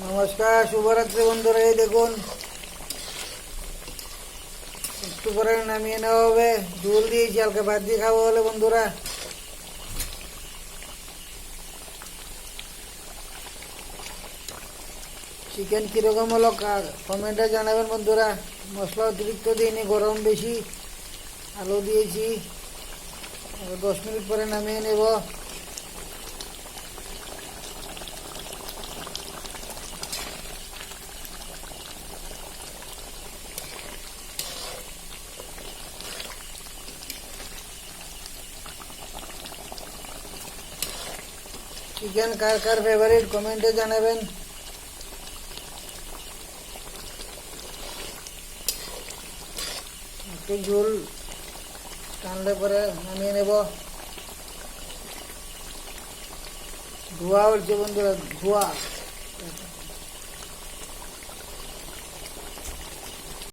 নমস্কার, শুভরাত্রি বন্ধুরা। এই দেখুন, একটু পরে নামিয়ে নেওয়া হবে। ঝোল দিয়েছি, হালকা ভাত দিয়ে খাবো বলে বন্ধুরা। চিকেন কিরকম হলো কমেন্টে জানাবেন বন্ধুরা। মশলা অতিরিক্ত দিইনি, গরম বেশি। আলু দিয়েছি, 10 মিনিট পরে নামিয়ে নেব। চিকেন কার কার ফেভারিট কমেন্টে জানাবেন। একটু ঝোল টানলে পরে নামিয়ে নেব। ধোয়া উঠছে বন্ধুরা, ধোয়া।